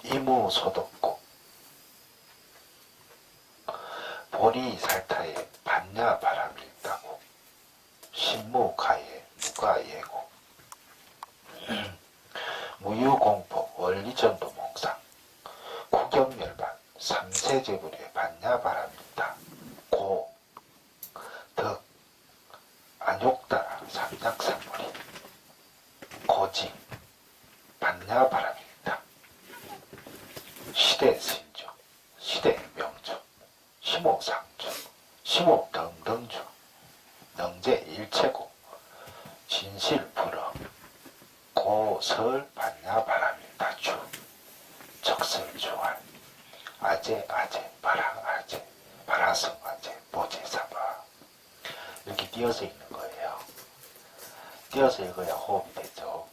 이무소독고 보리살타에 반야 바람일다고 신무가에 누가 예고 무유공포 원리전도몽상 구경열반 삼세제불에 반야 바람일다 고 덕 안욕따라 삼약삼물이 고징 반야 바람일다 시대신주 시대명주 시모상주 시모등등주 능제일체고 진실불어 고설 반야 바람일다주 적설주활 아제 바라 아제 바라성 아제 모제사바 이렇게 띄어서 읽는 거예요. 띄어서 읽어야 호흡이 되죠.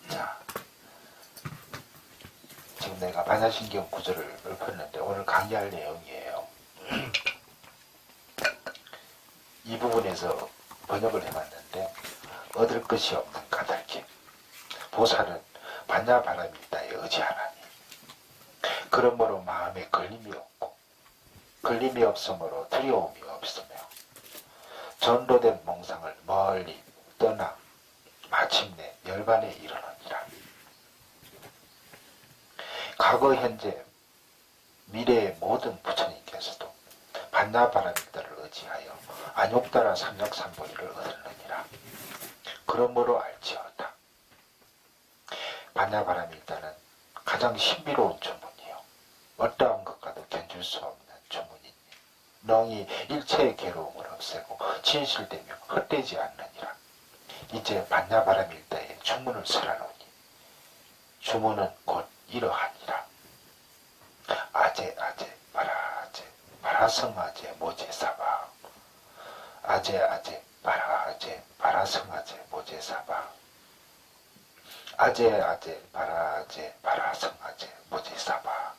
자, 지금 내가 반야신경 구조를 읊었는데 오늘 강의할 내용이에요. 이 부분에서 번역을 해봤는데 얻을 것이 없는 까닭에 보살은 반야바람일다에 의지하나니 그러므로 마음에 걸림이 없고 걸림이 없으므로 두려움이 없으며 전도된 몽상을 멀리 떠나 마침내 열반에 이르느니라. 과거 현재 미래의 모든 부처님께서도 반야바람일다를 의지하여 안욕따라 삼약삼보리를 얻었느니라. 그러므로 알지어다. 반야바람일다는 가장 신비로운 주문이요 어떠한 것과도 견줄 수 없는 주문이니 능히 일체의 괴로움을 없애고 진실되며 헛되지 않느니라. 이제 반야바람일다의 주문을 설하노니 주문은 곧 이러하니라. 아제 바라아제 바라성아제 모제사바 아제 바라아제 바라성아제 모제사바 아제 바라아제 바라성아제 모제사바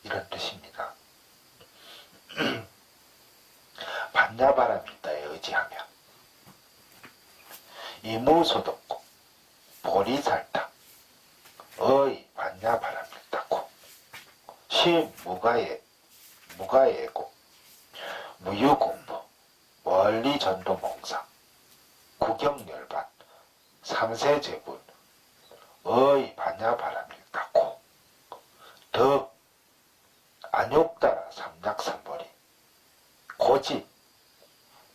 이런 뜻입니다. 반야바람일다에 의지하며 이무소독고 보리살타 의 반야바람일다고 무가예고 무유공부 원리전도몽상 구경열반 삼세제불 의 반야바람일다고 덕 안욕따라 삼약삼벌이 고지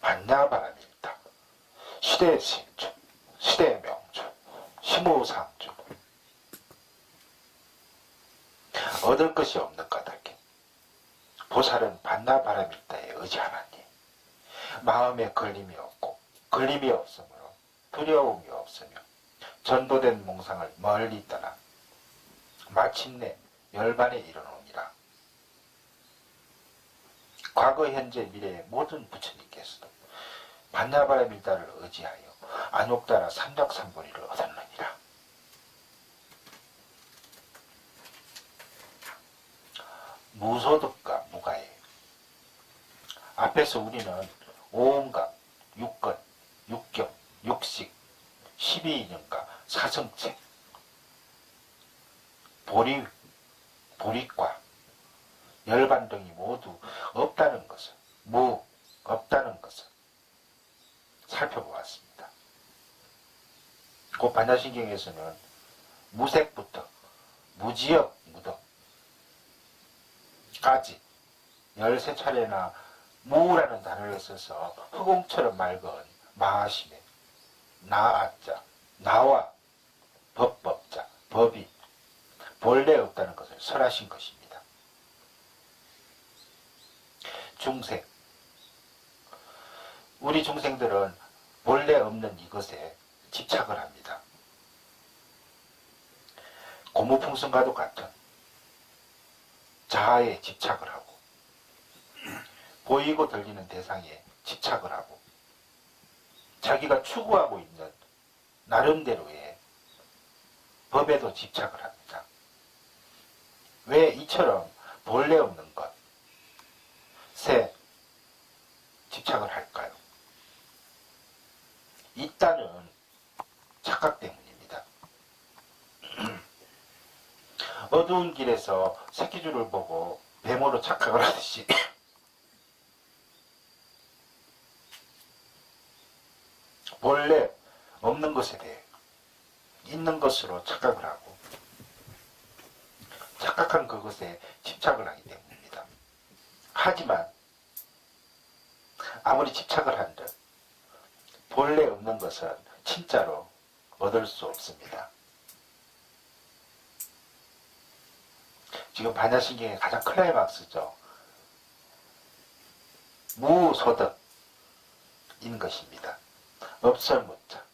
반야바람일다 시대신주 시대명주 시무상주 얻을 것이 없는 까닭에 보살은 반야바람일다에 의지하나니 마음에 걸림이 없고 걸림이 없으므로 두려움이 없으며 전도된 몽상을 멀리 떠나 마침내 열반에 이르노니라. 과거 현재 미래의 모든 부처님께서도 반야바람일다를 의지하여 안욕따라 삼약삼보리를 얻었느니라. 무소득과 무가예 앞에서 우리는 오음각, 육건, 육경, 육식, 12인연과 사성체, 보리과, 열반 등이 모두 없다는 것을, 없다는 것을 살펴보았습니다. 그 반야신경에서는 무색부터 무지역, 무덕까지 13차례나 무라는 단어를 써서 흑웅처럼 맑은 마하심에 나아자, 나와 법자, 법이 본래 없다는 것을 설하신 것입니다. 중생, 우리 중생들은 본래 없는 이것에 집착을 합니다. 고무풍선과도 같은 자아에 집착을 하고 보이고 들리는 대상에 집착을 하고 자기가 추구하고 있는 나름대로의 법에도 집착을 합니다. 왜 이처럼 본래 없는 것에 집착을 할까요? 있다는 착각 때문입니다. 어두운 길에서 새끼줄을 보고 뱀으로 착각을 하듯이 본래 없는 것에 대해 있는 것으로 착각을 하고 착각한 그것에 집착을 하기 때문입니다. 하지만 아무리 집착을 한들 본래 없는 것은 진짜로 얻을 수 없습니다. 지금 반야신경의 가장 클라이막스죠. 무소득인 것입니다. 없설무자,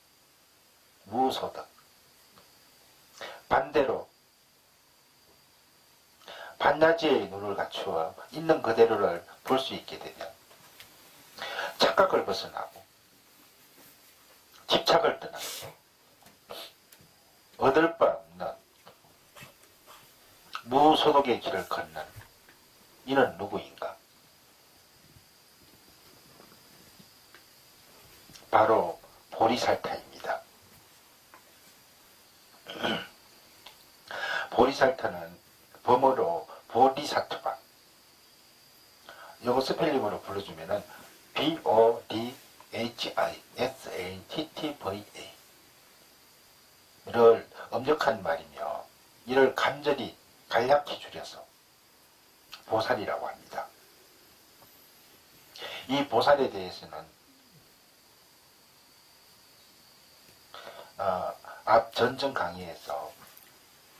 무소득. 반대로 반야지의 눈을 갖추어 있는 그대로를 볼 수 있게 되면 착각을 벗어나고 집착을 떠나고 얻을 바 없는 무소득의 길을 걷는 이는 누구인가? 바로 보리살타입니다. 보리살타는 범어로 보디사트바, 이거 스펠링으로 불러주면은 BODHISATTVA 를 엄격한 말이며 이를 간절히 간략히 줄여서 보살이라고 합니다. 이 보살에 대해서는 앞 전전 강의에서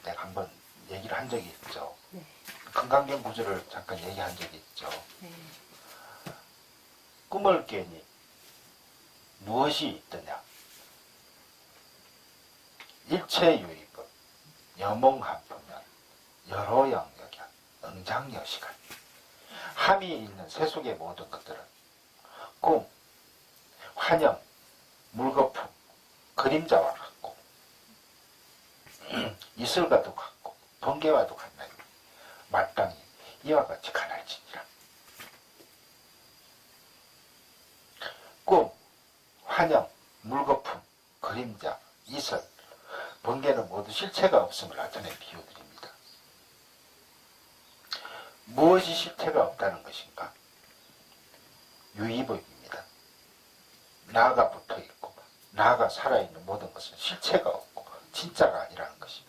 내가 한번 얘기를 한 적이 있죠. 네. 금강경 구조를 잠깐 얘기한 적이 있죠. 네. 꿈을 깨니 무엇이 있더냐? 일체유의법, 여몽한포면, 여러 영역연, 응장여시간. 함이 있는 세속의 모든 것들은 꿈, 환영, 물거품, 그림자와 같고 이슬과도 같고 번개와도 같나니 마땅히 이와 같이 가날지니라. 꿈, 환영, 물거품, 그림자, 이슬, 번개는 모두 실체가 없음을 나타낸 비유들입니다. 무엇이 실체가 없다는 것인가? 유의법입니다. 나가 붙어있고 나가 살아있는 모든 것은 실체가 없고 진짜가 아니라는 것입니다.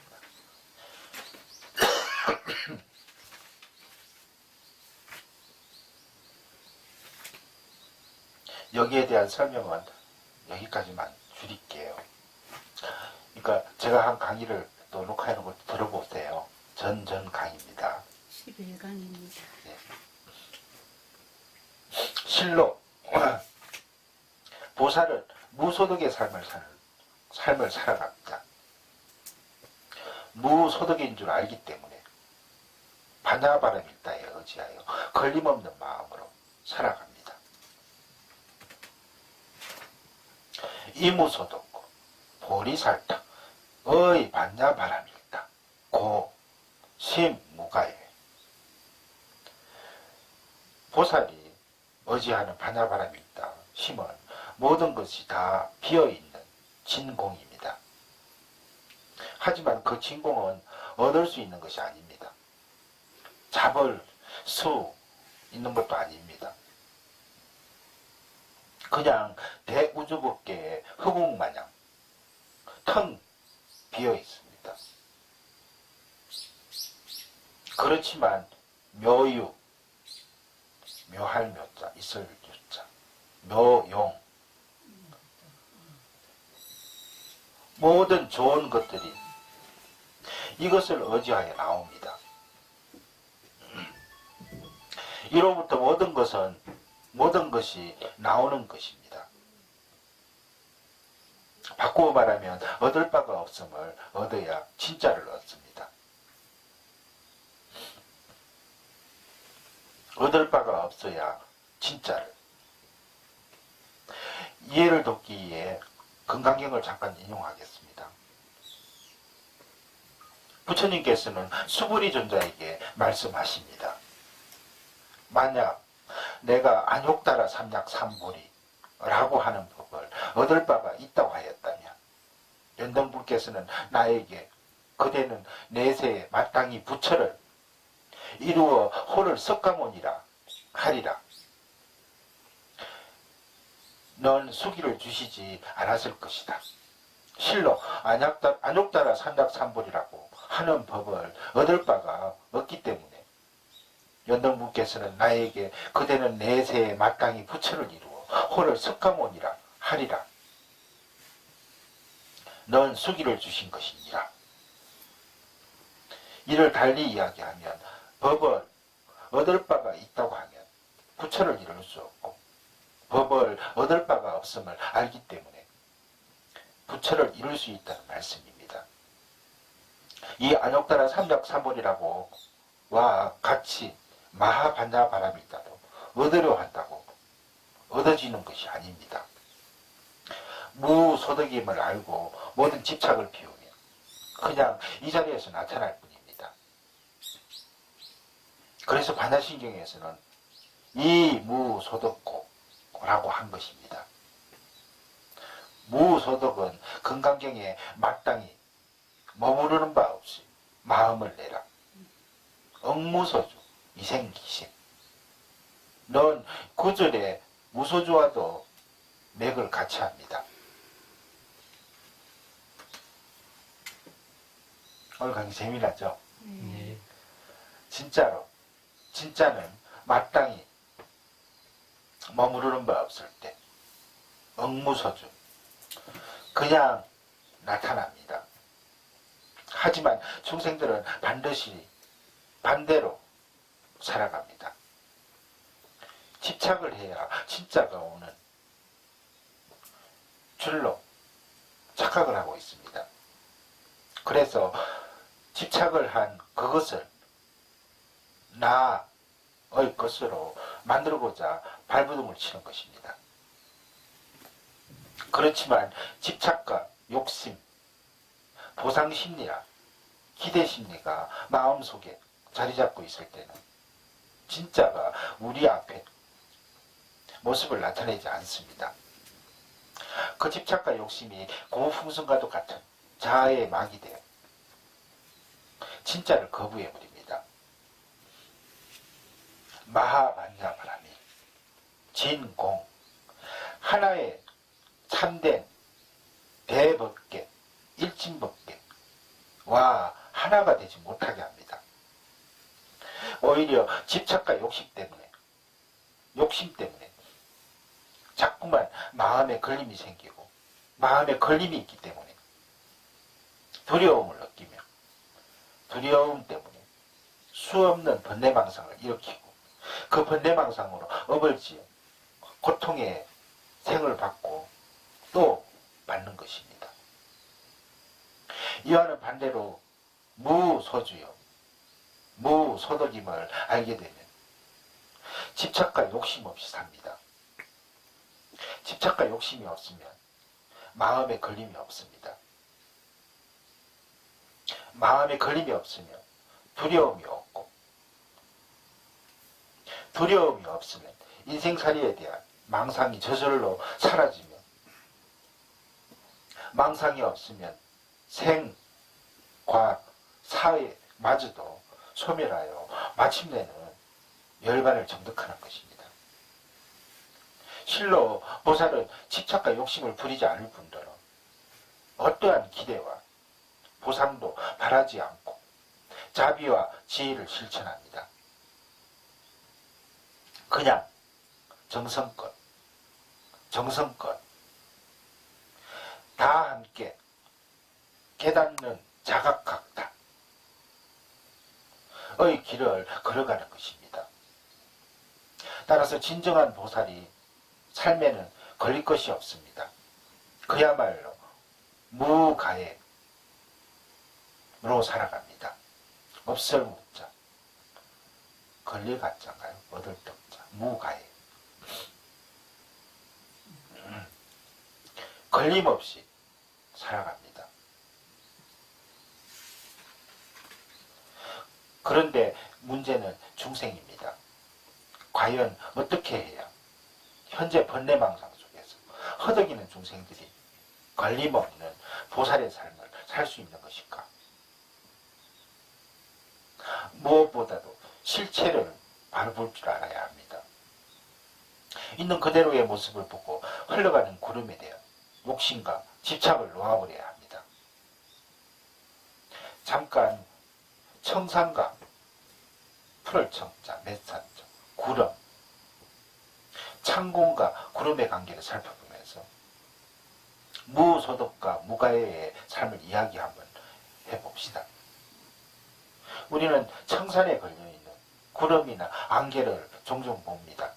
여기에 대한 설명은 여기까지만 줄일게요. 그러니까 제가 한 강의를 또 녹화해놓은 거 들어보세요. 전 강의입니다. 11강입니다. 네. 실로 보살은 무소득의 삶을 살아갑니다. 무소득인 줄 알기 때문에 반야바람일다에 의지하여 걸림없는 마음으로 살아갑니다. 이무소득고 보리살타 의 반야바람일다 고 심무가에 보살이 의지하는 반야바람일다 심은 모든 것이 다 비어있는 진공입니다. 하지만 그 진공은 얻을 수 있는 것이 아닙니다. 잡을 수 있는 것도 아닙니다. 그냥 대우주법계의 흑웅마냥 텅 비어 있습니다. 그렇지만 묘유, 묘할 묘자, 있을 유자, 묘용, 모든 좋은 것들이 이것을 의지하여 나옵니다. 이로부터 모든 것이 나오는 것입니다. 바꾸어 말하면 얻을 바가 없음을 얻어야 진짜를 얻습니다. 얻을 바가 없어야 진짜를. 이해를 돕기 위해 금강경을 잠깐 인용하겠습니다. 부처님께서는 수불이 존자에게 말씀하십니다. 만약 내가 안욕따라 삼약 삼불이 라고 하는 법을 얻을 바가 있다고 하였다면 연등불께서는 나에게 그대는 내세에 마땅히 부처를 이루어 호를 섞가모니라 하리라. 넌 수기를 주시지 않았을 것이다. 실로 안욕따라 삼닥삼보리라고 하는 법을 얻을 바가 없기 때문에 연덕무께서는 나에게 그대는 내세에 마땅히 부처를 이루어 호를 섞가모니라 하리라. 넌 수기를 주신 것이니라. 이를 달리 이야기하면 법을 얻을 바가 있다고 하면 부처를 이룰 수 없고 법을 얻을 바가 없음을 알기 때문에 부처를 이룰 수 있다는 말씀입니다. 이 안욕따라 삼닥삼보리라고 와 같이 마하반야바람이다도 얻으려 한다고 얻어지는 것이 아닙니다. 무소득임을 알고 모든 집착을 비우면 그냥 이 자리에서 나타날 뿐입니다. 그래서 반야신경에서는 이무소득고라고 한 것입니다. 무소득은 금강경에 마땅히 머무르는 바 없이 마음을 내라. 억무소주 이생기신. 넌 구절에 무소주와도 맥을 같이 합니다. 오늘 강의 재미나죠? 네. 진짜는 마땅히 머무르는 바 없을 때 억무소주 그냥 나타납니다. 하지만 중생들은 반드시 반대로 살아갑니다. 집착을 해야 진짜가 오는 줄로 착각을 하고 있습니다. 그래서 집착을 한 그것을 나의 것으로 만들고자 발버둥을 치는 것입니다. 그렇지만 집착과 욕심, 보상심리나 기대심리가 마음속에 자리 잡고 있을 때는 진짜가 우리 앞에 모습을 나타내지 않습니다. 그 집착과 욕심이 고풍선과도 같은 자아의 막이 되어 진짜를 거부해버립니다. 마하반야바람이 진공 하나의 참된 대법계 일진법계와 하나가 되지 못하게 합니다. 오히려 집착과 욕심 때문에 자꾸만 마음에 걸림이 생기고 마음에 걸림이 있기 때문에 두려움을 느끼며 두려움 때문에 수없는 번뇌망상을 일으키고 그 번뇌망상으로 업을 지어 고통의 생을 받고 또 받는 것입니다. 이와는 반대로 무소주요 무소득임을 알게 되면 집착과 욕심 없이 삽니다. 집착과 욕심이 없으면 마음에 걸림이 없습니다. 마음에 걸림이 없으면 두려움이 없고 두려움이 없으면 인생살이에 대한 망상이 저절로 사라지며 망상이 없으면 생과 사회마저도 소멸하여 마침내는 열반을 정득하는 것입니다. 실로 보살은 집착과 욕심을 부리지 않을 뿐더러 어떠한 기대와 보상도 바라지 않고 자비와 지혜를 실천합니다. 그냥 정성껏 다 함께 깨닫는 자각각다의 길을 걸어가는 것입니다. 따라서 진정한 보살이 삶에는 걸릴 것이 없습니다. 그야말로 무가해로 살아갑니다. 없을 무자, 걸릴 가짜인가요? 얻을 떡자, 무가해. 걸림없이 살아갑니다. 그런데 문제는 중생입니다. 과연 어떻게 해야 현재 번뇌망상 속에서 허덕이는 중생들이 걸림없는 보살의 삶을 살 수 있는 것일까? 무엇보다도 실체를 바로 볼 줄 알아야 합니다. 있는 그대로의 모습을 보고 흘러가는 구름에 대한 욕심과 집착을 놓아버려야 합니다. 잠깐 청산과 풀을 청자, 맷산자, 구름, 창공과 구름의 관계를 살펴보면서 무소득과 무가해의 삶을 이야기 한번 해봅시다. 우리는 청산에 걸려있는 구름이나 안개를 종종 봅니다.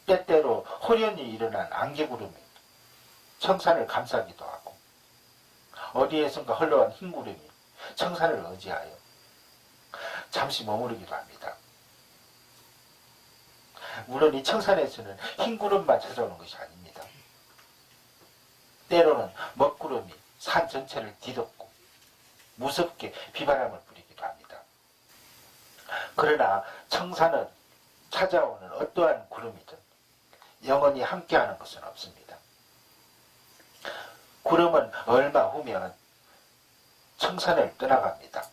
때때로 호련히 일어난 안개구름이 청산을 감싸기도 하고 어디에선가 흘러간 흰 구름이 청산을 의지하여 잠시 머무르기도 합니다. 물론 이 청산에서는 흰 구름만 찾아오는 것이 아닙니다. 때로는 먹구름이 산 전체를 뒤덮고 무섭게 비바람을 부리기도 합니다. 그러나 청산은 찾아오는 어떠한 구름이든 영원히 함께하는 것은 없습니다. 구름은 얼마 후면 청산을 떠나갑니다.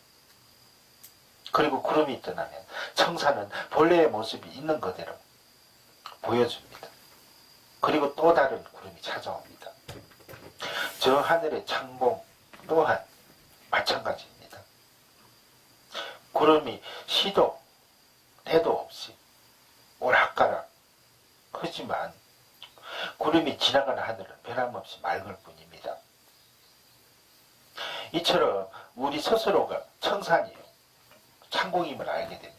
그리고 구름이 떠나면 청산은 본래의 모습이 있는 그대로 보여줍니다. 그리고 또 다른 구름이 찾아옵니다. 저 하늘의 창공 또한 마찬가지입니다. 구름이 시도 때도 없이 오락가락 하지만 구름이 지나가는 하늘은 변함없이 맑을 뿐입니다. 이처럼 우리 스스로가 청산이요 창공임을 알게 되면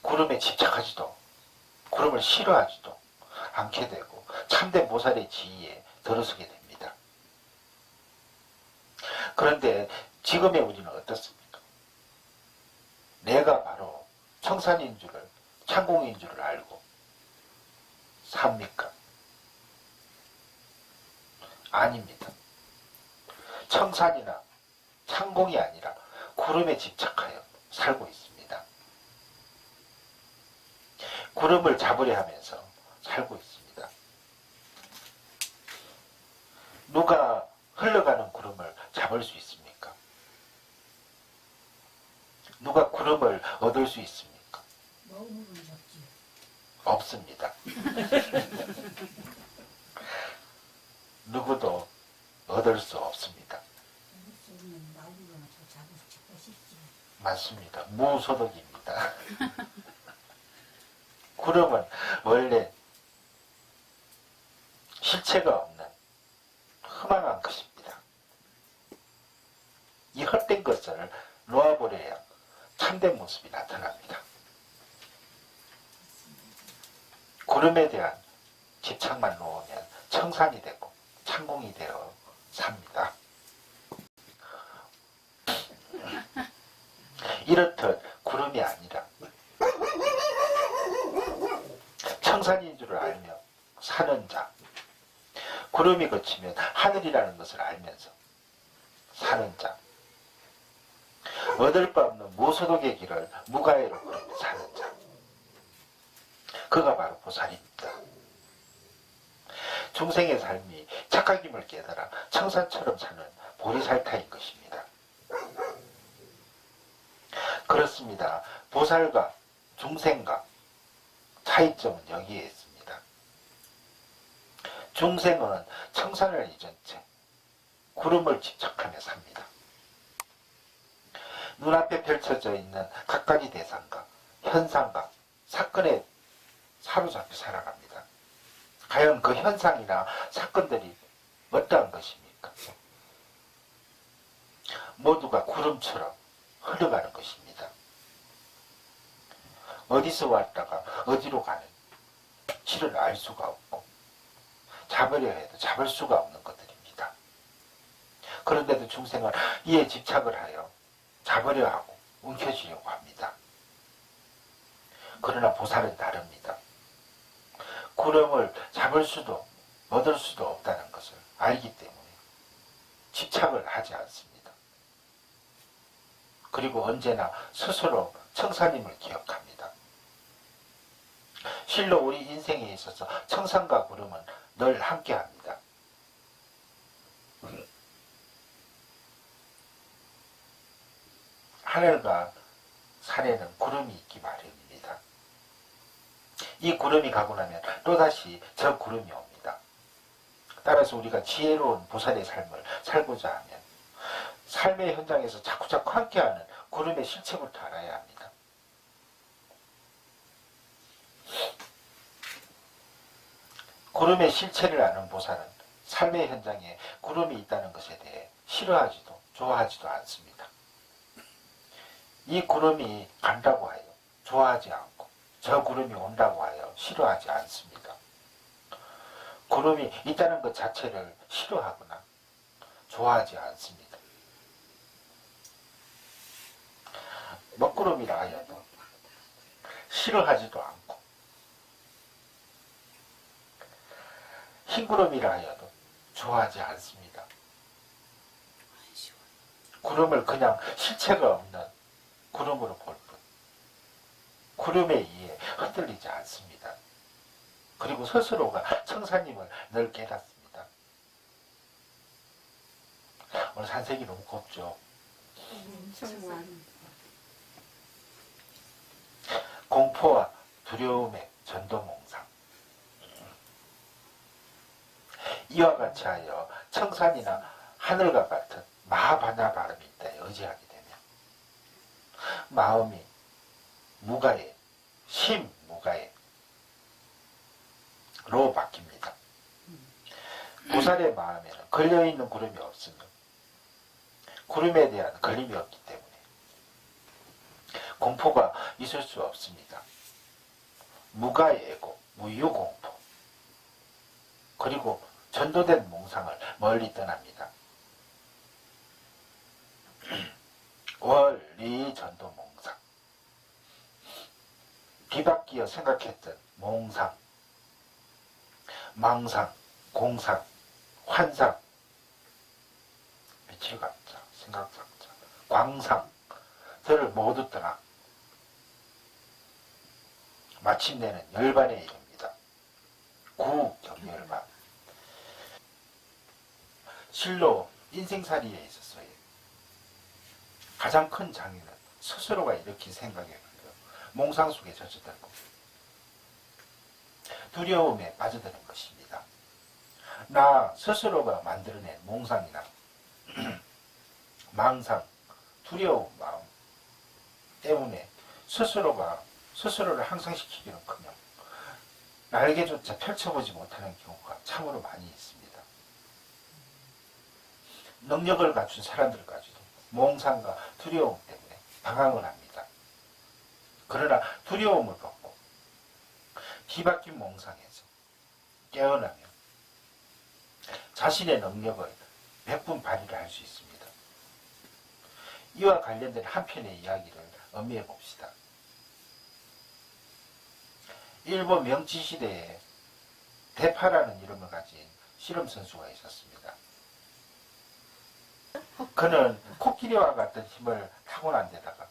구름에 집착하지도 구름을 싫어하지도 않게 되고 참된 보살의 지위에 들어서게 됩니다. 그런데 지금의 우리는 어떻습니까? 내가 바로 청산인 줄을 창공인 줄을 알고 삽니까? 아닙니다. 청산이나 창공이 아니라 구름에 집착하여 살고 있습니다. 구름을 잡으려 하면서 살고 있습니다. 누가 흘러가는 구름을 잡을 수 있습니까? 누가 구름을 얻을 수 있습니까? 없습니다. 누구도 얻을 수 없습니다. 맞습니다. 무소득입니다. 구름은 원래 실체가 없는 허망한 것입니다. 이 헛된 것을 놓아버려야 참된 모습이 나타납니다. 구름에 대한 집착만 놓으면 청산이 되고 창공이 되어 삽니다. 이렇듯 구름이 아니라 청산인 줄을 알며 사는 자, 구름이 그치면 하늘이라는 것을 알면서 사는 자, 얻을 바 없는 무소득의 길을 무가해로 걸으며 사는 자, 그가 바로 보살입니다. 중생의 삶이 착각임을 깨달아 청산처럼 사는 보리살타인 것입니다. 그렇습니다. 보살과 중생과 차이점은 여기에 있습니다. 중생은 청산을 잊은 채 구름을 집착하며 삽니다. 눈앞에 펼쳐져 있는 각가지 대상과 현상과 사건에 사로잡혀 살아갑니다. 과연 그 현상이나 사건들이 어떠한 것입니까? 모두가 구름처럼 흘러가는 것입니다. 어디서 왔다가 어디로 가는 길을 알 수가 없고 잡으려 해도 잡을 수가 없는 것들입니다. 그런데도 중생은 이에 집착을 하여 잡으려 하고 움켜쥐려고 합니다. 그러나 보살은 다릅니다. 구름을 잡을 수도 얻을 수도 없다는 것을 알기 때문에 집착을 하지 않습니다. 그리고 언제나 스스로 청산임을 기억합니다. 실로 우리 인생에 있어서 청산과 구름은 늘 함께합니다. 하늘과 산에는 구름이 있기 마련입니다. 이 구름이 가고 나면 또다시 저 구름이 옵니다. 따라서 우리가 지혜로운 보살의 삶을 살고자 하면 삶의 현장에서 자꾸자꾸 함께하는 구름의 실체부터 알아야 합니다. 구름의 실체를 아는 보살은 삶의 현장에 구름이 있다는 것에 대해 싫어하지도 좋아하지도 않습니다. 이 구름이 간다고 하여 좋아하지 않고 저 구름이 온다고 하여 싫어하지 않습니다. 구름이 있다는 것 자체를 싫어하거나 좋아하지 않습니다. 먹구름이라 하여도 싫어하지도 않고 흰구름이라 하여도 좋아하지 않습니다. 구름을 그냥 실체가 없는 구름으로 볼 뿐, 구름에 의해 흔들리지 않습니다. 그리고 스스로가 청사님을 늘 깨닫습니다. 오늘 산색이 너무 곱죠. 공포와 두려움의 전도몽상. 이와 같이 하여 청산이나 하늘과 같은 마하바나 발음이 있다 의지하게 되면 마음이 무가에, 심무가에로 바뀝니다. 보살의 마음에는 걸려있는 구름이 없으며 구름에 대한 걸림이 없기 때문에 공포가 있을 수 없습니다. 무가에고 무유공포, 그리고 전도된 몽상을 멀리 떠납니다. 원리 전도 몽상, 뒤바뀌어 생각했던 몽상, 망상, 공상, 환상, 미칠각자, 생각상자, 광상들을 모두 떠나 마침내는 열반에 이릅니다. 구경열반. 실로 인생살이에 있어서의 가장 큰 장애는 스스로가 일으킨 생각에 걸려 몽상 속에 젖어들고 두려움에 빠져드는 것입니다. 나 스스로가 만들어낸 몽상이나 망상, 두려운 마음 때문에 스스로가 스스로를 향상시키기는커녕 날개조차 펼쳐보지 못하는 경우가 참으로 많이 있습니다. 능력을 갖춘 사람들까지도 몽상과 두려움 때문에 방황을 합니다. 그러나 두려움을 벗고 뒤바뀐 몽상에서 깨어나면 자신의 능력을 몇 분 발휘를 할 수 있습니다. 이와 관련된 한 편의 이야기를 음미해 봅시다. 일본 명치시대에 대파라는 이름을 가진 씨름 선수가 있었습니다. 그는 코끼리와 같은 힘을 타고난 데다가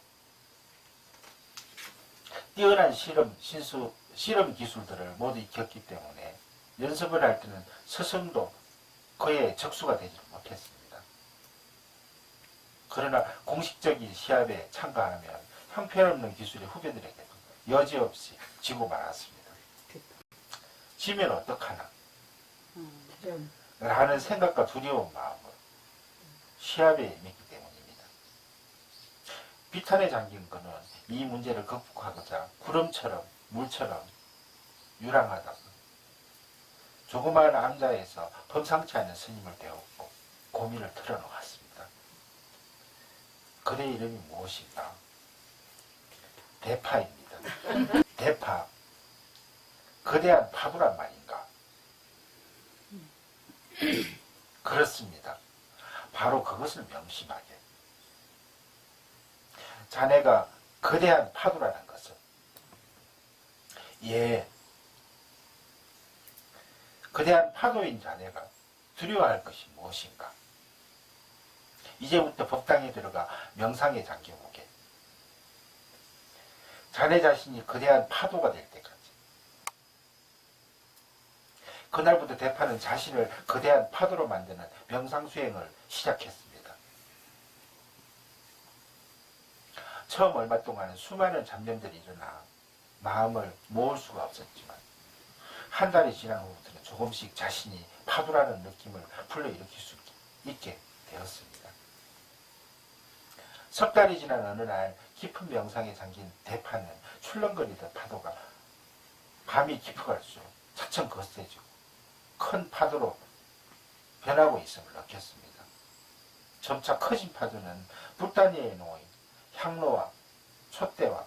뛰어난 씨름 기술들을 모두 익혔기 때문에 연습을 할 때는 스승도 그의 적수가 되지 못했습니다. 그러나 공식적인 시합에 참가하면 형편없는 기술의 후배들에게도 여지없이 지고 말았습니다. 지면 어떡하나 라는 생각과 두려운 마음으로 시합에 임했기 때문입니다. 비탄에 잠긴 그는 이 문제를 극복하고자 구름처럼 물처럼 유랑하다가 조그마한 암자에서 범상치 않은 스님을 배웠고 고민을 털어놓았습니다. 그의 이름이 무엇인가? 대파입니다. 대파, 거대한 파도란 말인가? 그렇습니다. 바로 그것을 명심하게. 자네가 거대한 파도라는 것은 거대한 파도인 자네가 두려워할 것이 무엇인가? 이제부터 법당에 들어가 명상에 잠겨보게. 자네 자신이 거대한 파도가 될 때까지. 그날부터 대파는 자신을 거대한 파도로 만드는 명상 수행을 시작했습니다. 처음 얼마 동안은 수많은 잡념들이 일어나 마음을 모을 수가 없었지만 한 달이 지난 후부터는 조금씩 자신이 파도라는 느낌을 불러일으킬 수 있게 되었습니다. 석 달이 지난 어느 날 깊은 명상에 잠긴 대파는 출렁거리던 파도가 밤이 깊어갈수록 차츰 거세지고 큰 파도로 변하고 있음을 느꼈습니다. 점차 커진 파도는 불단위에 놓인 향로와 촛대와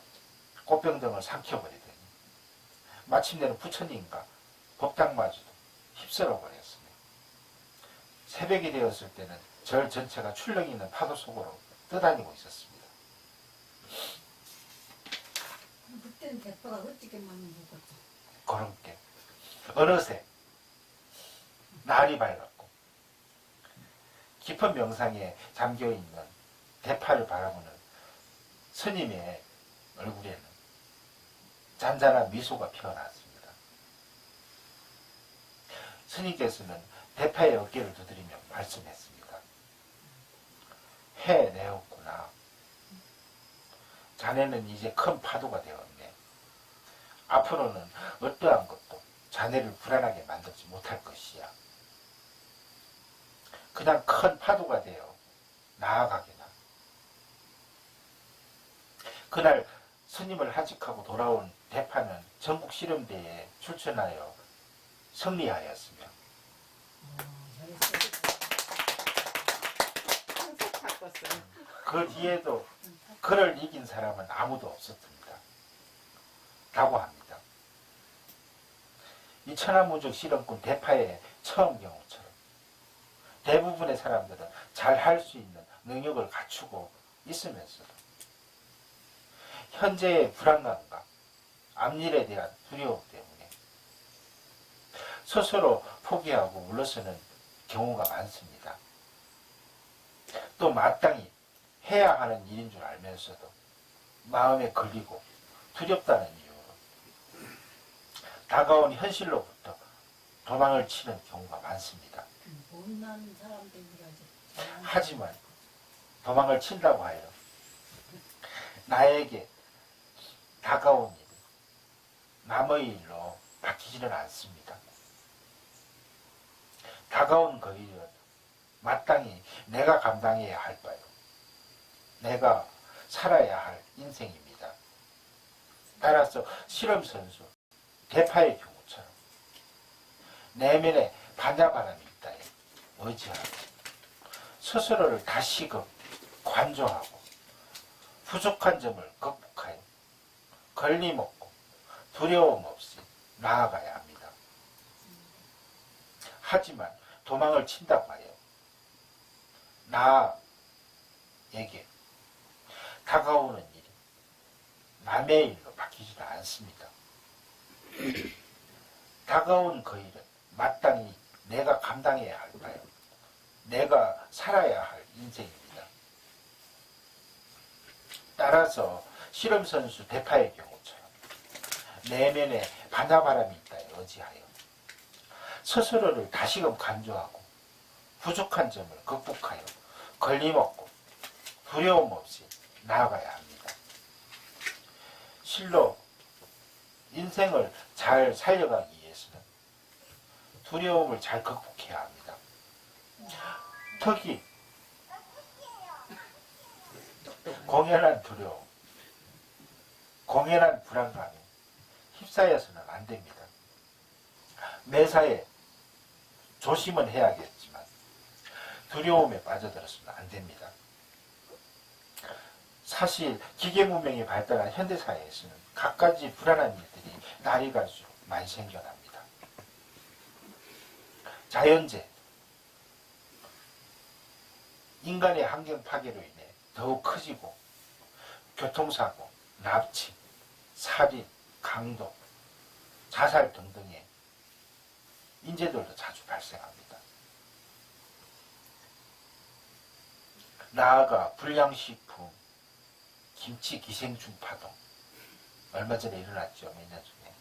꽃병 등을 삼켜버리더니 마침내는 부처님과 법당마저도 휩쓸어 버렸습니다. 새벽이 되었을 때는 절 전체가 출렁이 있는 파도 속으로 떠다니고 있었습니다. 그때는 대파가 어떻게 많이 먹었죠? 그런 게 어느새 날이 밝았고 깊은 명상에 잠겨있는 대파를 바라보는 스님의 얼굴에는 잔잔한 미소가 피어났습니다. 스님께서는 대파의 어깨를 두드리며 말씀했습니다. 해내었구나. 자네는 이제 큰 파도가 되었네. 앞으로는 어떠한 것도 자네를 불안하게 만들지 못할 것이야. 그냥 큰 파도가 되어 나아가게나. 그날 스님을 하직하고 돌아온 대파는 전국 실험대회에 출전하여 승리하였으며 그 뒤에도 그를 이긴 사람은 아무도 없었습니다. 라고 합니다. 이 천하무적 실험꾼 대파의 처음 경우처럼 대부분의 사람들은 잘 할 수 있는 능력을 갖추고 있으면서도 현재의 불안감과 앞일에 대한 두려움 때문에 스스로 포기하고 물러서는 경우가 많습니다. 또 마땅히 해야 하는 일인 줄 알면서도 마음에 걸리고 두렵다는 이유로 다가온 현실로부터 도망을 치는 경우가 많습니다. 못난 사람들이라지. 하지만 도망을 친다고 하여 나에게 다가온 일, 남의 일로 바뀌지는 않습니다. 다가온 그 일은 마땅히 내가 감당해야 할 바요. 내가 살아야 할 인생입니다. 따라서 실험선수 대파의 경우처럼 내면에 반야바람이 있다에 의지하고 스스로를 다시금 관조하고 부족한 점을 극복하여 걸림없고 두려움 없이 나아가야 합니다. 하지만 도망을 친다고 하여 나에게 다가오는 일이 남의 일로 바뀌지는 않습니다. 다가온 그 일은 마땅히 내가 감당해야 할 바요. 내가 살아야 할 인생입니다. 따라서 실험선수 대파의 경우처럼 내면에 반야바람이 있다에 의지하여 스스로를 다시금 간주하고 부족한 점을 극복하여 걸림없고 두려움 없이 나아가야 합니다. 실로 인생을 잘 살려가기 위해서는 두려움을 잘 극복해야 합니다. 특히 공연한 두려움, 공연한 불안감에 휩싸여서는 안 됩니다. 매사에 조심은 해야겠지만 두려움에 빠져들어서는 안 됩니다. 사실 기계문명이 발달한 현대사회에서는 갖가지 불안한 일들이 날이 갈수록 많이 생겨납니다. 자연재해, 인간의 환경 파괴로 인해 더욱 커지고 교통사고, 납치, 살인, 강도, 자살 등등의 인재들도 자주 발생합니다. 나아가 불량식품, 김치 기생충 파동, 얼마 전에 일어났죠. 몇 년 전에.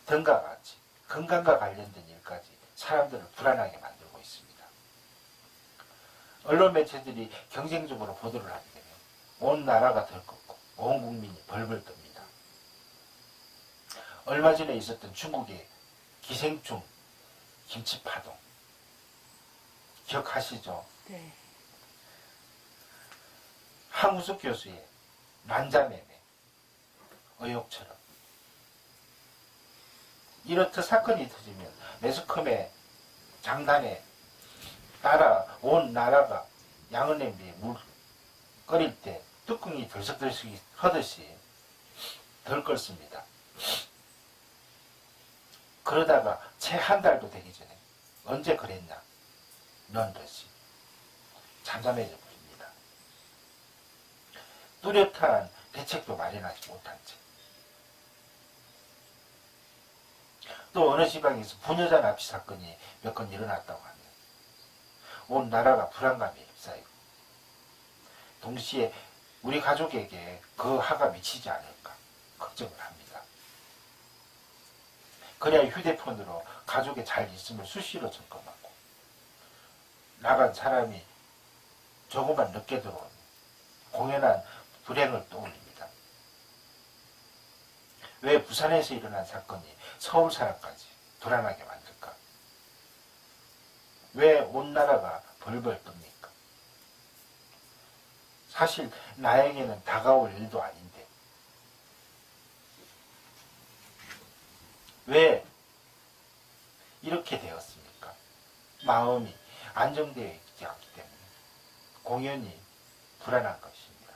등과 같이 건강과 관련된 일까지 사람들을 불안하게 만들고 있습니다. 언론 매체들이 경쟁적으로 보도를 하게 되면 온 나라가 들끓고 온 국민이 벌벌 뜹니다. 얼마 전에 있었던 중국의 기생충 김치파동 기억하시죠? 네. 황우숙 교수의 난자매매 의혹처럼 이렇듯 사건이 터지면 매스컴의 장단에 따라 온 나라가 양은 냄비에 물 끓일 때 뚜껑이 들썩들썩 하듯이 덜 끓습니다. 그러다가 채 한 달도 되기 전에 언제 그랬냐? 넌 듯이 잠잠해져 버립니다. 뚜렷한 대책도 마련하지 못한 채. 또 어느 지방에서 부녀자 납치 사건이 몇 건 일어났다고 합니다. 온 나라가 불안감에 휩싸이고 동시에 우리 가족에게 그 화가 미치지 않을까 걱정을 합니다. 그래야 휴대폰으로 가족의 잘 있음을 수시로 점검하고 나간 사람이 조금만 늦게 들어오면 공연한 불행을 떠올립니다. 왜 부산에서 일어난 사건이 서울 사람까지 불안하게 만들까? 왜 온 나라가 벌벌 뜹니까? 사실 나에게는 다가올 일도 아닌데 왜 이렇게 되었습니까? 마음이 안정되어 있지 않기 때문에 공연히 불안한 것입니다.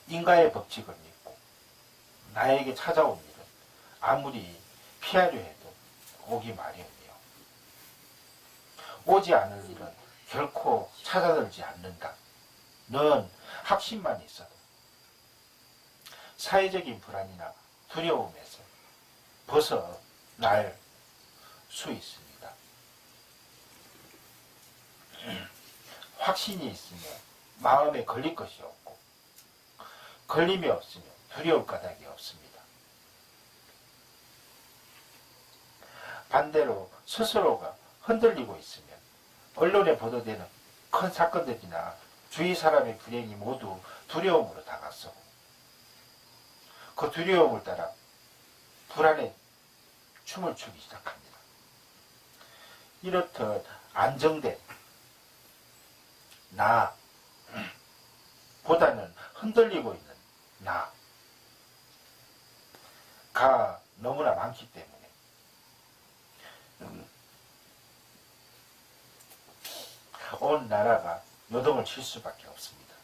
인과의 법칙을 믿고 나에게 찾아온 일은 아무리 피하려 해도 오기 마련이요. 오지 않을 일은 결코 찾아들지 않는다. 넌 확신만 있어도 사회적인 불안이나 두려움에서 벗어날 수 있습니다. 확신이 있으면 마음에 걸릴 것이 없고 걸림이 없으면 두려울 까닭이 없습니다. 반대로 스스로가 흔들리고 있으면 언론에 보도되는 큰 사건들이나 주위 사람의 불행이 모두 두려움으로 다가서고 그 두려움을 따라 불안에 춤을 추기 시작합니다. 이렇듯 안정된 나 보다는 흔들리고 있는 나가 너무나 많기 때문에 온 나라가 요동을 칠 수밖에 없습니다.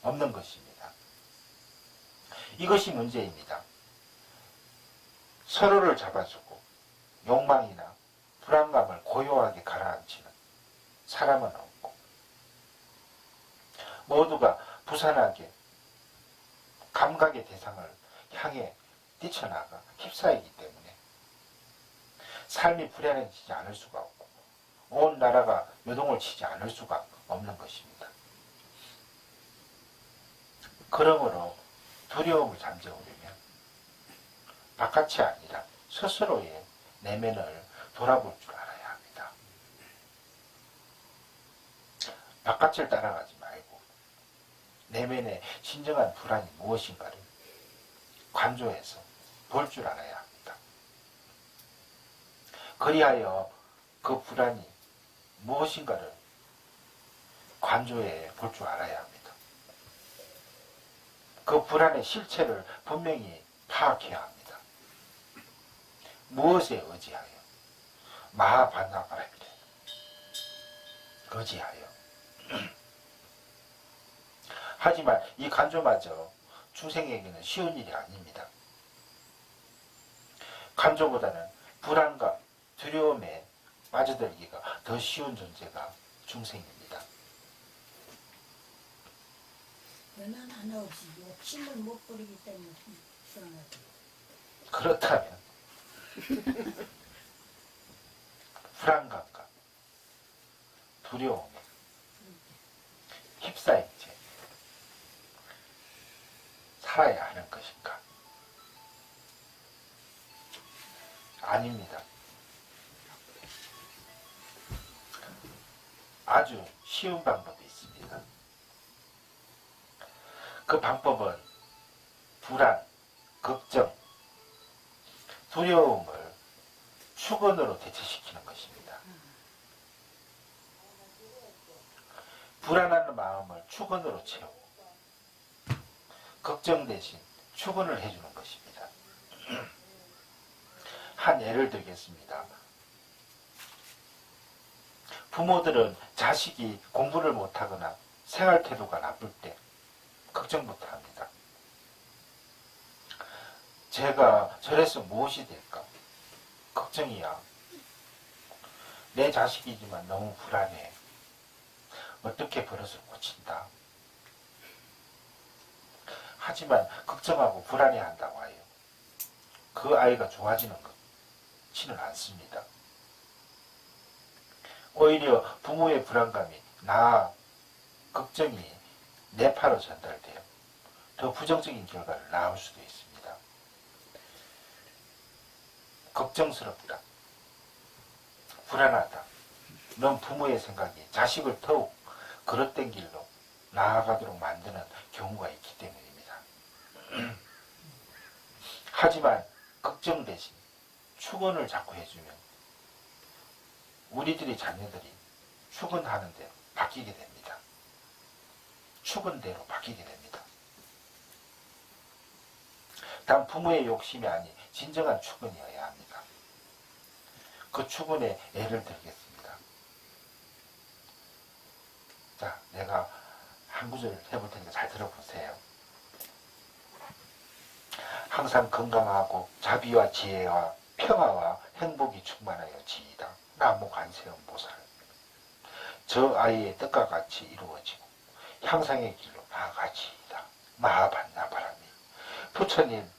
없는 것입니다. 이것이 문제입니다. 서로를 잡아주고 욕망이나 불안감을 고요하게 가라앉히는 사람은 없고 모두가 부산하게 감각의 대상을 향해 뛰쳐나가 휩싸이기 때문에 삶이 불안해지지 않을 수가 없고 온 나라가 요동을 치지 않을 수가 없는 것입니다. 그러므로 두려움을 잠재우려면 바깥이 아니라 스스로의 내면을 돌아볼 줄 알아야 합니다. 바깥을 따라가지 말고 내면의 진정한 불안이 무엇인가를 관조해서 볼 줄 알아야 합니다. 그리하여 그 불안이 무엇인가를 관조해 볼 줄 알아야 합니다. 그 불안의 실체를 분명히 파악해야 합니다. 무엇에 의지하여? 마하반나바라비래. 의지하여. 하지만 이 간조마저 중생에게는 쉬운 일이 아닙니다. 간조보다는 불안과 두려움에 빠져들기가 더 쉬운 존재가 중생입니다. 연한 하나 없이 욕심을 못 부리기 때문에 불안하다. 그렇다면 불안감과 두려움에 휩싸인 채 살아야 하는 것인가? 아닙니다. 아주 쉬운 방법이 있습니다. 그 방법은 불안, 걱정, 두려움을 축원으로 대체시키는 것입니다. 불안한 마음을 축원으로 채우고 걱정 대신 축원을 해주는 것입니다. 한 예를 들겠습니다. 부모들은 자식이 공부를 못하거나 생활 태도가 나쁠 때 걱정부터 합니다. 제가 저래서 무엇이 될까? 걱정이야. 내 자식이지만 너무 불안해. 어떻게 버릇을 고친다. 하지만 걱정하고 불안해한다고 하여 그 아이가 좋아지는 것지는 않습니다. 오히려 부모의 불안감이 걱정이 뇌파로 전달되어 더 부정적인 결과를 낳을 수도 있습니다. 걱정스럽다. 불안하다. 넌 부모의 생각이 자식을 더욱 그릇된 길로 나아가도록 만드는 경우가 있기 때문입니다. 하지만 걱정 대신 축원을 자꾸 해주면 우리들의 자녀들이 축원하는 대로 바뀌게 됩니다. 축원대로 바뀌게 됩니다. 단 부모의 욕심이 아닌 진정한 축원이어야 합니다. 그 축원의 예를 들겠습니다. 자, 내가 한 구절 해볼 테니까 잘 들어보세요. 항상 건강하고 자비와 지혜와 평화와 행복이 충만하여 지이다. 나무 관세음 보살. 저 아이의 뜻과 같이 이루어지고 향상의 길로 나아가지이다. 마하반야바라미. 부처님,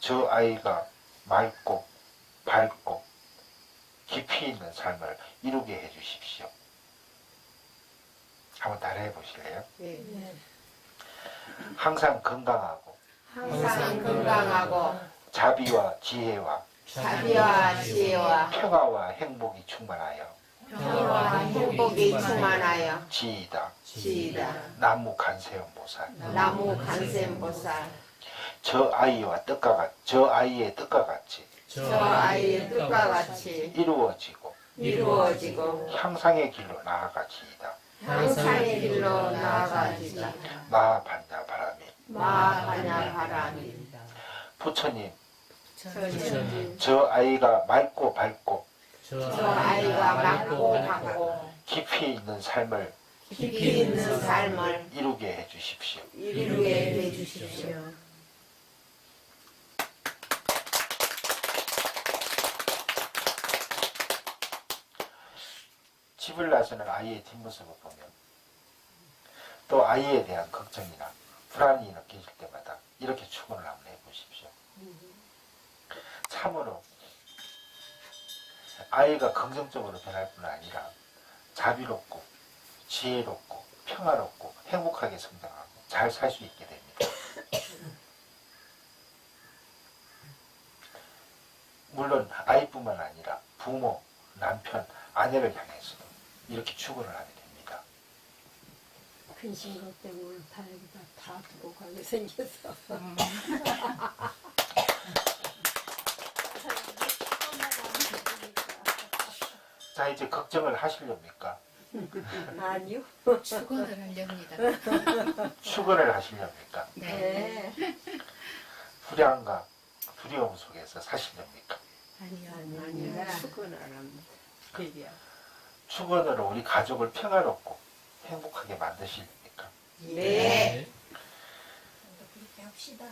저 아이가 맑고 밝고 깊이 있는 삶을 이루게 해주십시오. 한번 따라해 보실래요? 네. 항상 건강하고 항상 건강하고 자비와 지혜와 평화와 행복이 충만하여 평화와 행복이 충만하여 지이다. 나무 간세음보살. 저 아이의 뜻과 같이 이루어지고 향상의 길로 나아가지이다. 마하반야바라미. 부처님, 저 아이가 맑고 밝고 깊이 있는 삶을 이루게 해주십시오. 집을 나서는 아이의 뒷모습을 보면 또 아이에 대한 걱정이나 불안이 느껴질 때마다 이렇게 축원을 한번 해보십시오. 참으로 아이가 긍정적으로 변할 뿐 아니라 자비롭고 지혜롭고 평화롭고 행복하게 성장하고 잘 살 수 있게 됩니다. 물론 아이뿐만 아니라 부모, 남편, 아내를 향해서도 이렇게 축원을 하게 됩니다. 근심 것 때문에 다행이다. 다 두고 가게 생겼어. 자, 이제 걱정을 하시렵니까? 아니요. 축원을 하렵니다. 축원을 하시렵니까? 네. 불안과 두려움 속에서 사시렵니까? 아니요. 축은 안 합니다. 축원으로 우리 가족을 평화롭고 행복하게 만드십니까? 네. 그렇게 합시다.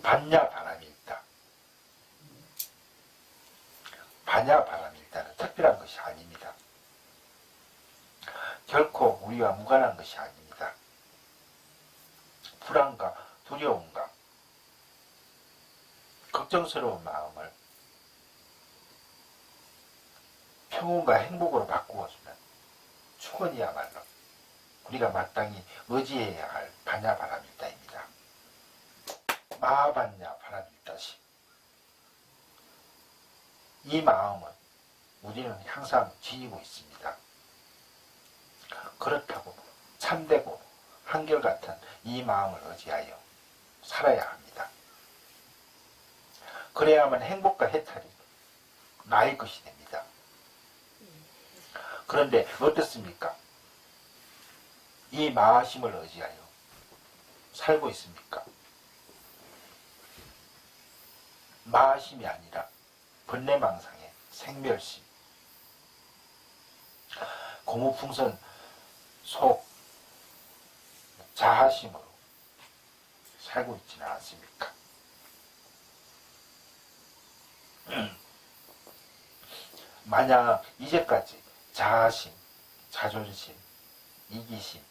반야 바람이 있다. 반야 바람이 있다는 특별한 것이 아닙니다. 결코 우리와 무관한 것이 아닙니다. 불안과 두려움과 걱정스러운 마음을 평온과 행복으로 바꾸어주는 축원이야말로 우리가 마땅히 의지해야 할 반야바라밀다입니다. 마하반야바라밀다시. 이 마음은 우리는 항상 지니고 있습니다. 그렇다고 참되고 한결같은 이 마음을 의지하여 살아야 합니다. 그래야만 행복과 해탈이 나의 것이 됩니다. 그런데 어떻습니까? 이 마하심을 의지하여 살고 있습니까? 마하심이 아니라 번뇌망상의 생멸심, 고무풍선 속 자하심으로 살고 있지는 않습니까? 만약 이제까지 자하심, 자존심, 이기심,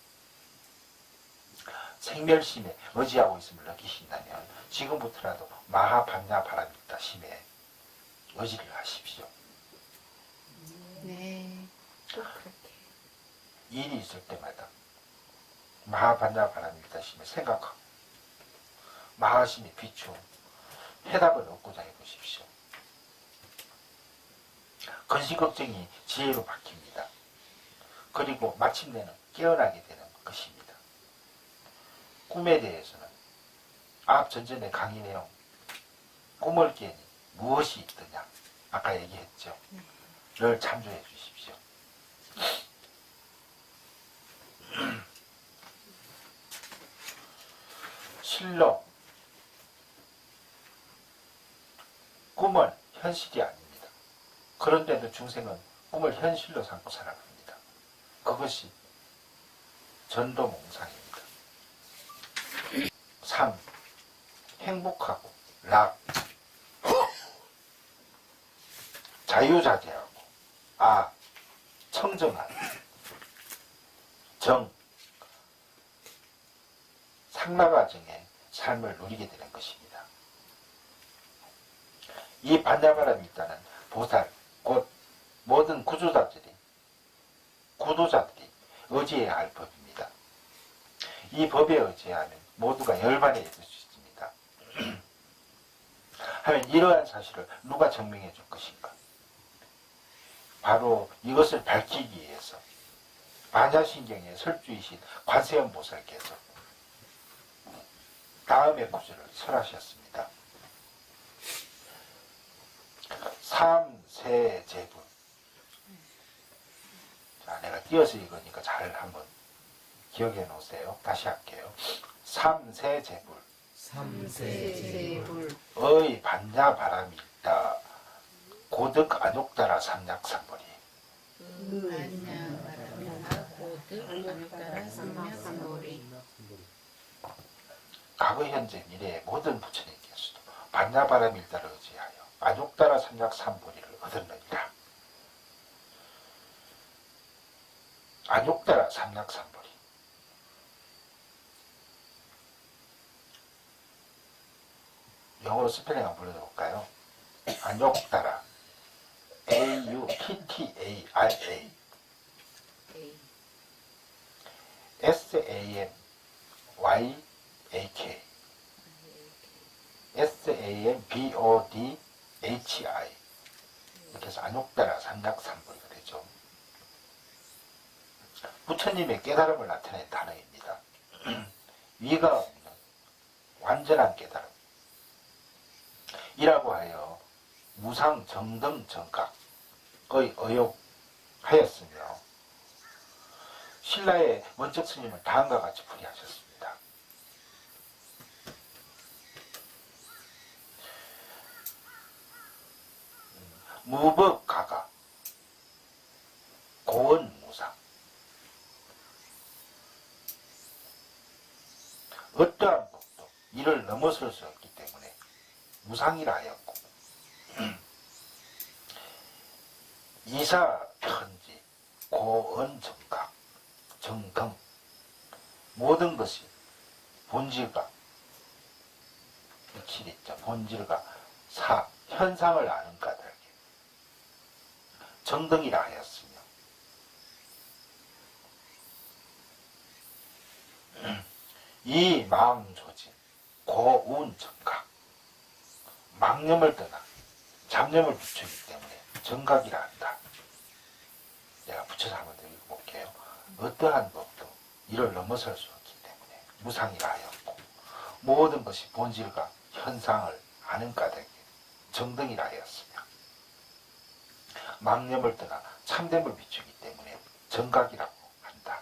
생멸심에 의지하고 있음을 느끼신다면 지금부터라도 마하반야 바람있다 심에 의지를 하십시오. 네. 꼭 그렇게. 일이 있을 때마다 마하반야 바람있다 심에 생각하고 마하심이 비추어 해답을 얻고자 해보십시오. 근시걱정이 지혜로 바뀝니다. 그리고 마침내는 깨어나게 되는 것입니다. 꿈에 대해서는 앞 전전의 강의 내용, 꿈을 깨니 무엇이 있더냐 아까 얘기했죠. 를 참조해 주십시오. 실로 꿈은 현실이 아닙니다. 그런데도 중생은 꿈을 현실로 삼고 살아갑니다. 그것이 전도몽상입니다. 3. 행복하고 락 자유자재하고 청정한 정 상나가정의 삶을 누리게 되는 것입니다. 이 반야바람이 있다는 보살 곧 모든 구조자들이 의지해야 할 법입니다. 이 법에 의지하면 모두가 열반에 이를 수 있습니다. 하면 이러한 사실을 누가 증명해 줄 것인가? 바로 이것을 밝히기 위해서 반야신경의 설주이신 관세음보살께서 다음의 구절을 설하셨습니다. 삼세제불. 자, 내가 띄어서 읽으니까 잘 한번 기억해 놓으세요. 다시 할게요. 삼세제불. 삼세제불. 의 반야바람이 있다. 고득 안욕따라 삼약삼벌이. 안녕하라 고득 안욕따라 삼약삼보리. 과거 현재 미래의 모든 부처님께서도 반야바람일다를 의지하여 안욕따라 삼약삼벌이를 얻었느니라. 안욕따라 삼약삼벌이. 영어로 스펠링 한번 불러볼까요? 안욕따라 A-U-T-T-A-R-A S-A-M-Y-A-K S-A-M-B-O-D-H-I 이렇게 해서 안욕따라 삼약삼벌이가 되죠. 부처님의 깨달음을 나타낸 단어입니다. 위가 없는 완전한 깨달음 이라고 하여 무상 정등 정각의 의욕하였으며 신라의 원적 스님은 다음과 같이 풀이하셨습니다. 무법가가 고언무상 어떠한 법도 이를 넘어설 수 없기 때문에 무상이라 하였고 이사편지 고언정각 정등 모든 것이 본질과 이치 있죠. 본질과 현상을 아는 까닭에 정등이라 하였으며 이 마음조진 고운정각 망념을 떠나 잡념을 붙이기 때문에 정각이라 한다. 내가 붙여서 한번 더 읽어볼게요. 어떠한 법도 이를 넘어설 수 없기 때문에 무상이라 하였고 모든 것이 본질과 현상을 아는 까닭에 정등이라 하였으며 망념을 떠나 참됨을 비추기 때문에 정각이라고 한다.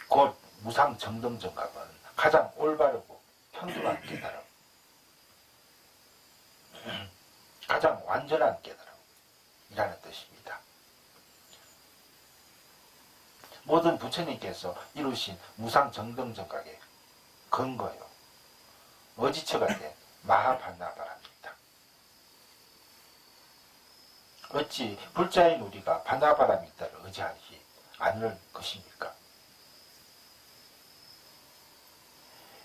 곧 무상 정등 정각은 가장 올바르고 평등한 깨달음, 가장 완전한 깨달음이라는 뜻입니다. 모든 부처님께서 이루신 무상 정등 정각의 근거요, 어지처가 된 마하반나바라입니다. 어찌 불자인 우리가 반나바라미다를 의지하지 않을 것입니까?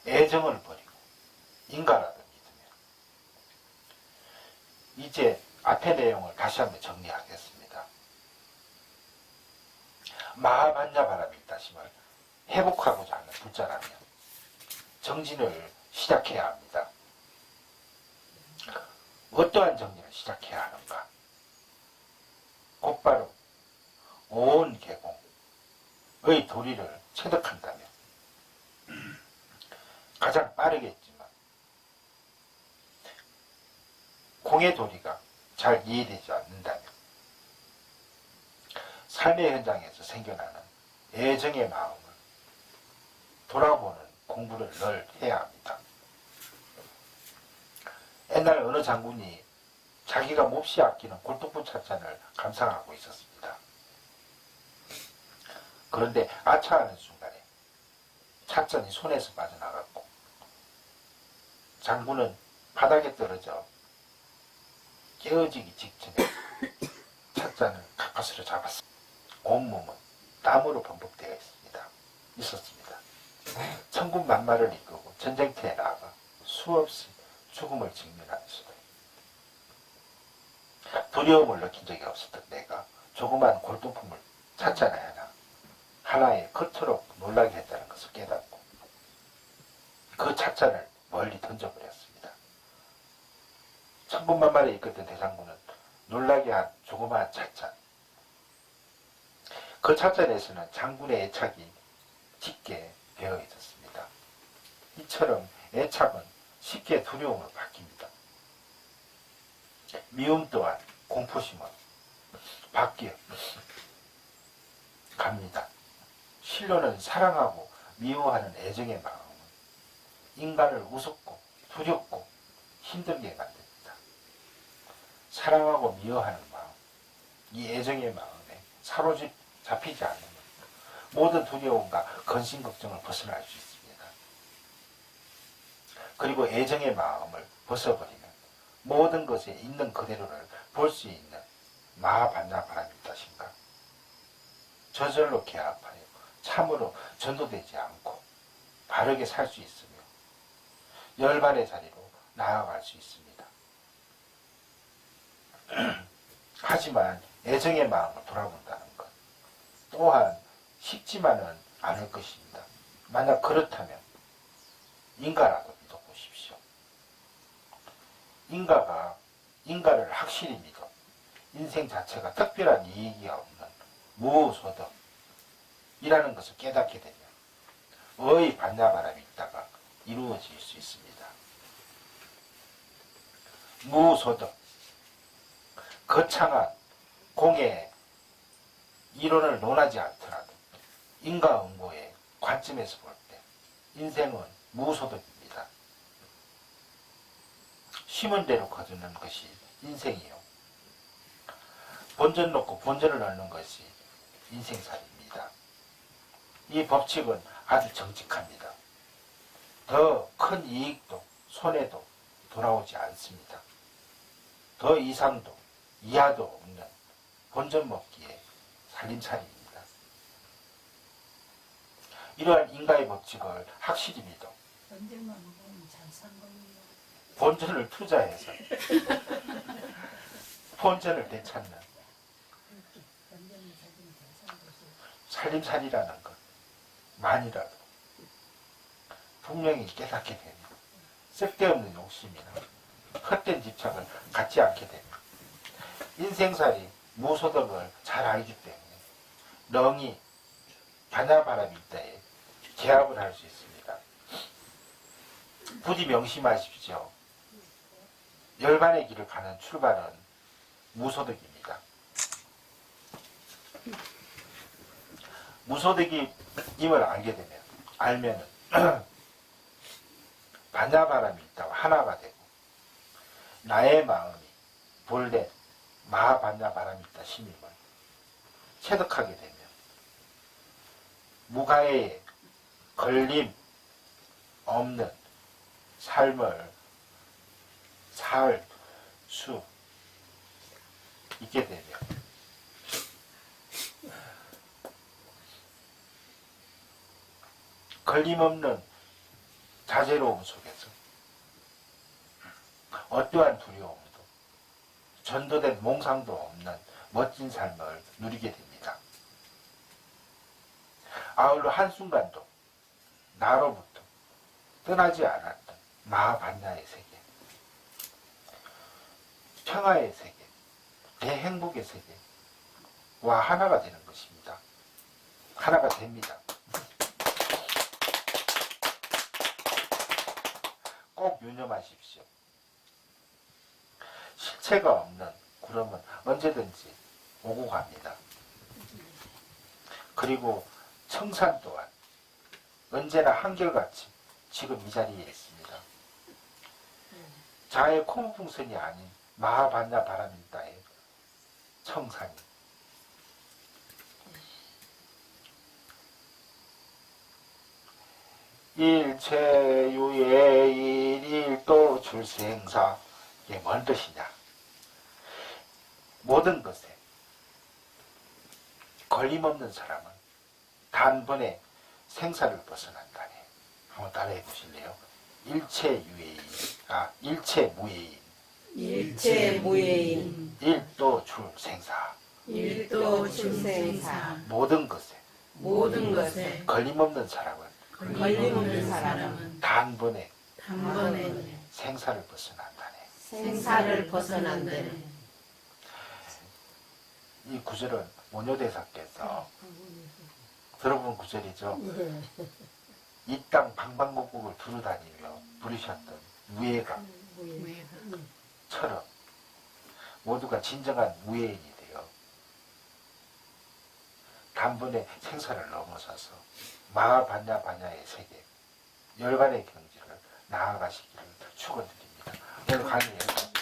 애정을 버리고 인가라도 믿으면. 이제 앞의 내용을 다시 한번 정리하겠습니다. 마하반야바라밀다심을 회복하고자 하는 불자라면 정진을 시작해야 합니다. 어떠한 정진을 시작해야 하는가? 곧바로 온 계공의 도리를 체득한다면 가장 빠르겠지만 공의 도리가 잘 이해되지 않는다면 삶의 현장에서 생겨나는 애정의 마음을 돌아보는 공부를 늘 해야 합니다. 옛날 어느 장군이 자기가 몹시 아끼는 골동품 찻잔을 감상하고 있었습니다. 그런데 아차하는 순간에 찻잔이 손에서 빠져나갔고 장군은 바닥에 떨어져 깨어지기 직전에 찻잔을 가까스로 잡았습니다. 온몸은 땀으로 범벅되어 있었습니다. 천군만마를 이끌고 전쟁터에 나가 수없이 죽음을 직면하면서도 두려움을 느낀 적이 없었던 내가 조그만 골동품을 찻잔에 하나에 그토록 놀라게 했다는 것을 깨닫고 그 찻잔을 멀리 던져버렸습니다. 천군만마를 이끌던 대장군은 놀라게 한 조그마한 찻잔, 그 찻잔에서는 장군의 애착이 짙게 배어 있었습니다. 이처럼 애착은 쉽게 두려움으로 바뀝니다. 미움 또한 공포심으로 바뀌어 갑니다. 실로는 사랑하고 미워하는 애정의 마음은 인간을 우습고 두렵고 힘들게 만듭니다. 사랑하고 미워하는 마음, 이 애정의 마음에 사로잡히지 않으면 모든 두려움과 근심 걱정을 벗어날 수 있습니다. 그리고 애정의 마음을 벗어버리면 모든 것에 있는 그대로를 볼 수 있는 마하반야바라밀다신가 저절로 개합하여 참으로 전도되지 않고 바르게 살 수 있으며 열반의 자리로 나아갈 수 있습니다. 하지만 애정의 마음을 돌아본다는 것 또한 쉽지만은 않을 것입니다. 만약 그렇다면 인가라도 믿어보십시오. 인가를 확실히 믿어 인생 자체가 특별한 이익이 없는 무소득이라는 것을 깨닫게 되면 의 반야바람이 있다가 이루어질 수 있습니다. 무소득, 거창한 공의 이론을 논하지 않더라도 인과응보의 관점에서 볼 때 인생은 무소득입니다. 심은 대로 거두는 것이 인생이요. 본전 놓고 본전을 얻는 것이 인생살입니다. 이 법칙은 아주 정직합니다. 더 큰 이익도 손해도 돌아오지 않습니다. 더 이상도 이하도 없는 본전 먹기에 살림살이입니다. 이러한 인가의 법칙을 확실히 믿어 언제만 보면 잘 산 거예요. 본전을 투자해서 본전을 되찾는 언제는 자기는 잘산 거지. 살림살이라는 것만이라도 분명히 깨닫게 되면 쓸데없는 욕심이나 헛된 집착을 갖지 않게 되면 인생살이 무소득을 잘 알기 때문에 렁이 반야바람이 있다에 개합을 할 수 있습니다. 부디 명심하십시오. 열반의 길을 가는 출발은 무소득입니다. 무소득임을 알면은 반야바람이 있다고 하나가 되고 나의 마음이 본래 마하반야바람이 있다 심임을 체득하게 되면 무가에 걸림 없는 삶을 살 수 있게 되면 걸림없는 자제로움 속에서 어떠한 두려움도 전도된 몽상도 없는 멋진 삶을 누리게 됩니다. 아울러 한순간도 나로부터 떠나지 않았던 마하반야의 세계, 평화의 세계, 대행복의 세계와 하나가 되는 것입니다. 하나가 됩니다. 꼭 유념하십시오. 실체가 없는 구름은 언제든지 오고 갑니다. 그리고 청산 또한 언제나 한결같이 지금 이 자리에 있습니다. 자의 콩풍선이 아닌 마하반야 바람인다의 청산이 일체유의 일일도 출생사. 이게 뭔 뜻이냐? 모든 것에 걸림없는 사람은 단번에 생사를 벗어난다네. 한번 따라해 보실래요? 일체유의인, 일체무예인, 일체무예인, 일도 출생사. 일도 출생사. 모든 것에 모든 것에 걸림없는 사람은 걸림없는 사람은 단번에 단번에 생사를 벗어난다네. 생사를 벗어난다네. 이 구절은 원효대사께서 들어본 구절이죠. 이 땅 방방곡곡을 두루다니며 부르셨던 무예가처럼 모두가 진정한 무예인이 되어 단번에 생사를 넘어서서 마하반야반야의 세계, 열반의 경지를 나아가시기를 축원드립니다. 오늘 강의 여기까지.